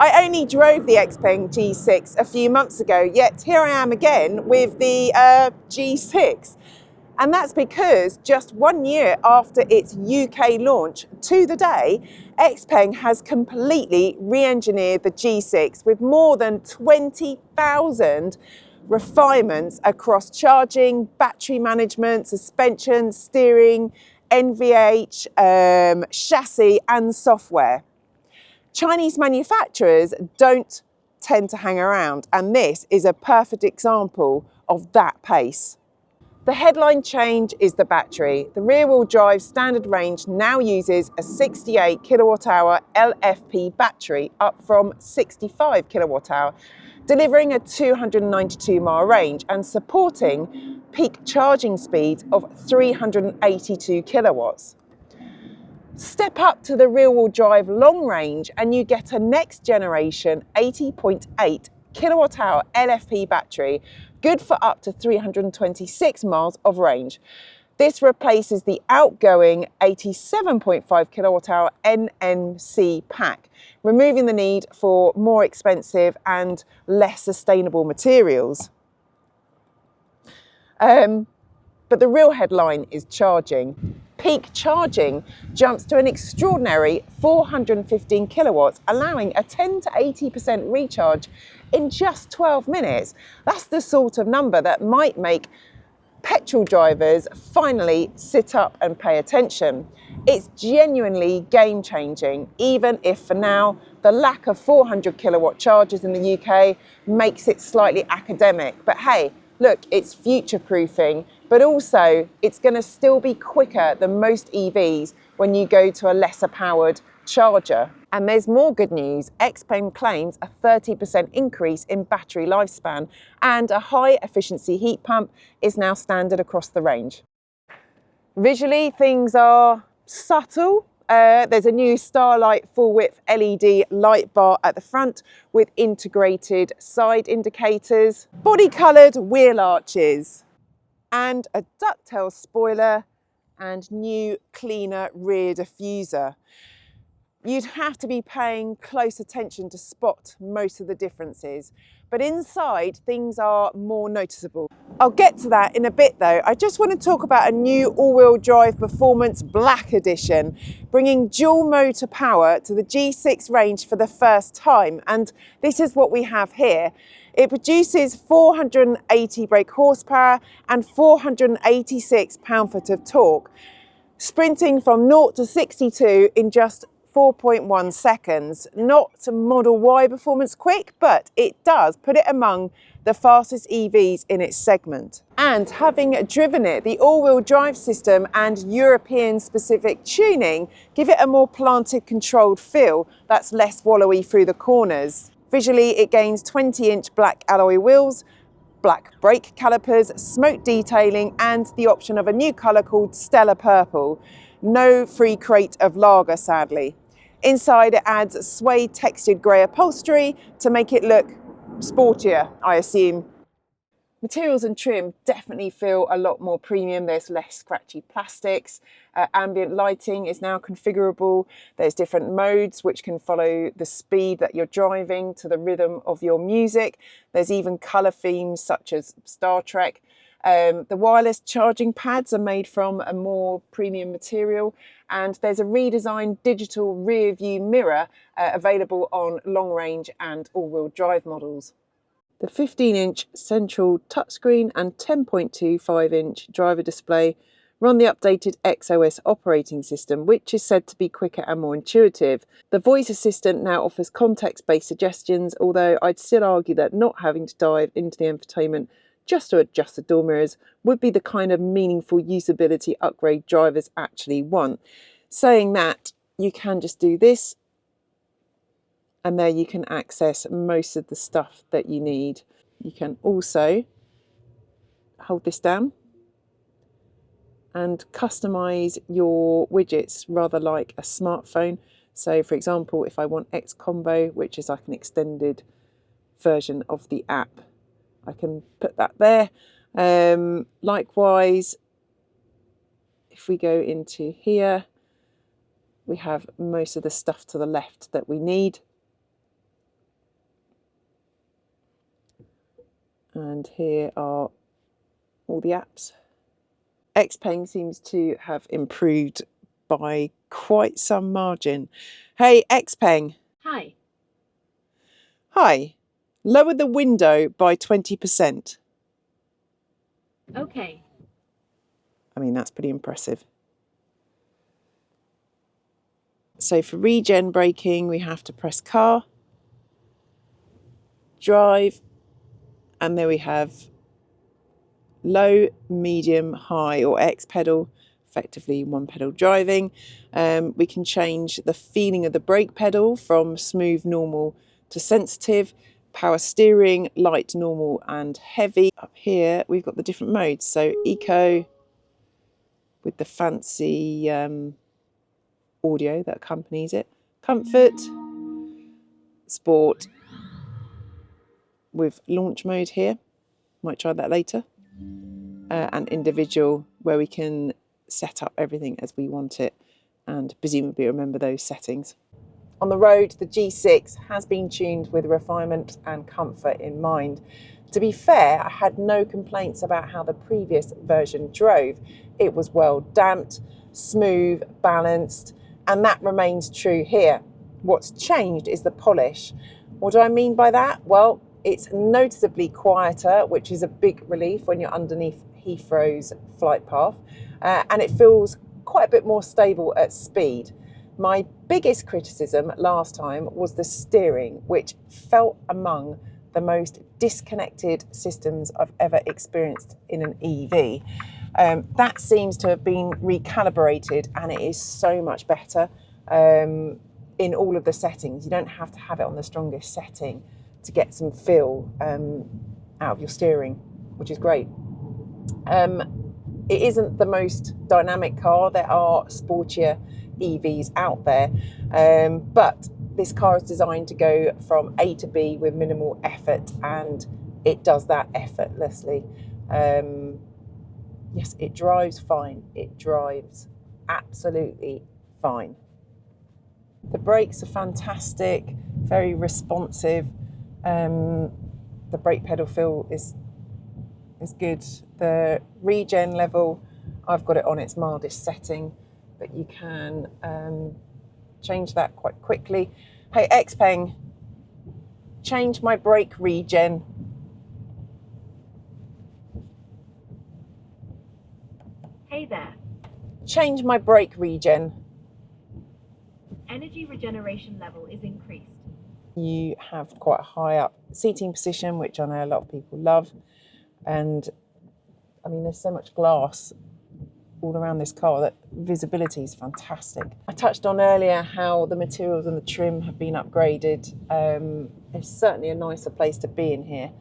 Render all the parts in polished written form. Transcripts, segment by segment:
I only drove the Xpeng G6 a few months ago, yet here I am again with the G6. And that's because just 1 year after its UK launch, to the day, Xpeng has completely re-engineered the G6 with more than 20,000 refinements across charging, battery management, suspension, steering, NVH, chassis and software. Chinese manufacturers don't tend to hang around, and this is a perfect example of that pace. The headline change is the battery. The rear-wheel drive standard range now uses a 68 kilowatt-hour LFP battery, up from 65 kilowatt-hour, delivering a 292-mile range and supporting peak charging speeds of 382 kilowatts. Step up to the rear-wheel drive long range and you get a next generation 80.8 kilowatt-hour LFP battery, good for up to 326 miles of range. This replaces the outgoing 87.5 kilowatt-hour NMC pack, removing the need for more expensive and less sustainable materials. But the real headline is charging. Peak charging jumps to an extraordinary 415 kilowatts, allowing a 10 to 80% recharge in just 12 minutes. That's the sort of number that might make petrol drivers finally sit up and pay attention. It's genuinely game-changing, even if for now the lack of 400 kilowatt chargers in the UK makes it slightly academic. But hey, look, it's future-proofing, but also it's going to still be quicker than most EVs when you go to a lesser powered charger. And there's more good news. Xpeng claims a 30% increase in battery lifespan, and a high efficiency heat pump is now standard across the range. Visually, things are subtle. There's a new Starlight full width LED light bar at the front with integrated side indicators, body coloured wheel arches, and a ducktail spoiler and new cleaner rear diffuser. You'd have to be paying close attention to spot most of the differences, but inside things are more noticeable. I'll get to that in a bit though. I just want to talk about a new all-wheel drive performance black edition, bringing dual motor power to the G6 range for the first time, and this is what we have here. It produces 480 brake horsepower and 486 pound-foot of torque, sprinting from 0 to 62 in just 4.1 seconds. Not Model Y performance quick, but it does put it among the fastest EVs in its segment. And having driven it, the all-wheel drive system and European specific tuning give it a more planted, controlled feel that's less wallowy through the corners. Visually, it gains 20-inch black alloy wheels, black brake calipers, smoke detailing, and the option of a new colour called Stellar Purple. No free crate of lager, sadly. Inside, it adds suede textured grey upholstery to make it look sportier, I assume. Materials and trim definitely feel a lot more premium. There's less scratchy plastics. Ambient lighting is now configurable. There's different modes which can follow the speed that you're driving to the rhythm of your music. There's even colour themes such as Star Trek. The wireless charging pads are made from a more premium material, and there's a redesigned digital rear view mirror available on long range and all-wheel drive models. The 15-inch central touchscreen and 10.25-inch driver display run the updated XOS operating system, which is said to be quicker and more intuitive. The voice assistant now offers context-based suggestions, although I'd still argue that not having to dive into the infotainment just to adjust the door mirrors would be the kind of meaningful usability upgrade drivers actually want. Saying that, you can just do this, and there you can access most of the stuff that you need. You can also hold this down and customize your widgets rather like a smartphone. So for example, if I want X Combo, which is like an extended version of the app, I can put that there. Likewise, if we go into here, we have most of the stuff to the left that we need. And here are all the apps. Xpeng seems to have improved by quite some margin. Hey, Xpeng. Hi. Hi. Lower the window by 20%. Okay. I mean, that's pretty impressive. So for regen braking, we have to press car, drive, and there we have low, medium, high, or X pedal, effectively one pedal driving. We can change the feeling of the brake pedal from smooth, normal to sensitive, power steering, light, normal, and heavy. Up here, we've got the different modes. So eco with the fancy audio that accompanies it, comfort, sport with launch mode here, might try that later, and individual where we can set up everything as we want it and presumably remember those settings. On the road, the G6 has been tuned with refinement and comfort in mind. To be fair, I had no complaints about how the previous version drove. It was well damped, smooth, balanced, and that remains true here. What's changed is the polish. What do I mean by that? Well, it's noticeably quieter, which is a big relief when you're underneath Heathrow's flight path, and it feels quite a bit more stable at speed. My biggest criticism last time was the steering, which felt among the most disconnected systems I've ever experienced in an EV. That seems to have been recalibrated and it is so much better in all of the settings. You don't have to have it on the strongest setting to get some feel out of your steering, which is great. It isn't the most dynamic car. There are sportier EVs out there, but this car is designed to go from A to B with minimal effort, and it does that effortlessly. Yes, it drives fine. It drives absolutely fine. The brakes are fantastic, very responsive. The brake pedal feel is good. The regen level, I've got it on its mildest setting, but you can change that quite quickly. Hey, Xpeng, change my brake regen. Hey there. Change my brake regen. Energy regeneration level is increased. You have quite a high up seating position, which I know a lot of people love. And I mean, there's so much glass all around this car that visibility is fantastic. I touched on earlier how the materials and the trim have been upgraded. It's certainly a nicer place to be in here.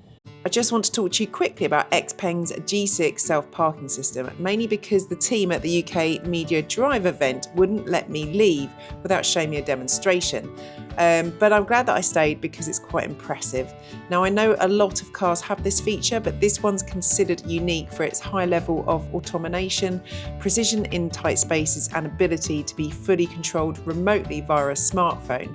I just want to talk to you quickly about Xpeng's G6 self-parking system, mainly because the team at the UK Media Drive event wouldn't let me leave without showing me a demonstration. But I'm glad that I stayed because it's quite impressive. Now, I know a lot of cars have this feature, but this one's considered unique for its high level of automation, precision in tight spaces, and ability to be fully controlled remotely via a smartphone.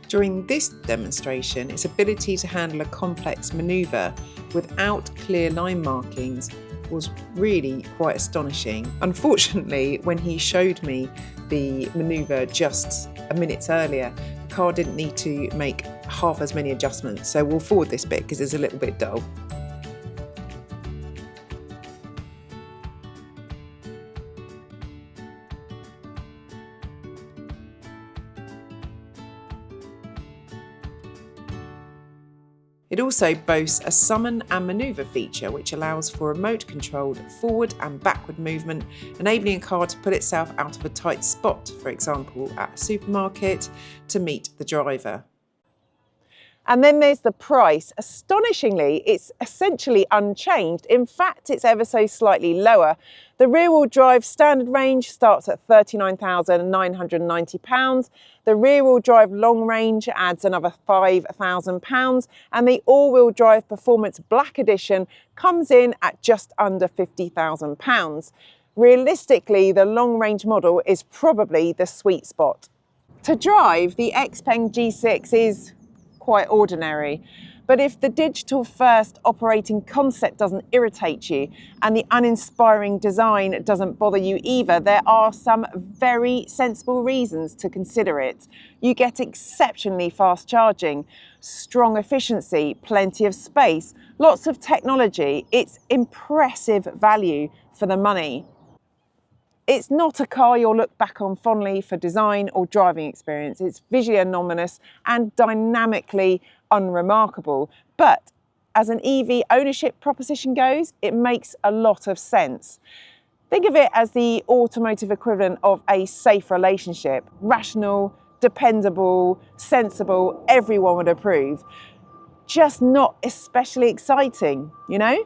During this demonstration, its ability to handle a complex manoeuvre without clear line markings was really quite astonishing. Unfortunately, when he showed me the manoeuvre just a minute earlier, the car didn't need to make half as many adjustments, so we'll forward this bit because it's a little bit dull. It also boasts a summon and manoeuvre feature, which allows for remote-controlled forward and backward movement, enabling a car to pull itself out of a tight spot, for example at a supermarket, to meet the driver. And then there's the price. Astonishingly, it's essentially unchanged. In fact, it's ever so slightly lower. The rear-wheel drive standard range starts at £39,990. The rear-wheel drive long range adds another £5,000, and the all-wheel drive performance black edition comes in at just under £50,000. Realistically, the long range model is probably the sweet spot. To drive, the Xpeng G6 is quite ordinary, But if the digital first operating concept doesn't irritate you and the uninspiring design doesn't bother you either, there are some very sensible reasons to consider it. You get exceptionally fast charging, strong efficiency, plenty of space, lots of technology. It's impressive value for the money. It's not a car you'll look back on fondly for design or driving experience. It's visually anomalous and dynamically unremarkable. But as an EV ownership proposition goes, it makes a lot of sense. Think of it as the automotive equivalent of a safe relationship. Rational, dependable, sensible, everyone would approve. Just not especially exciting, you know?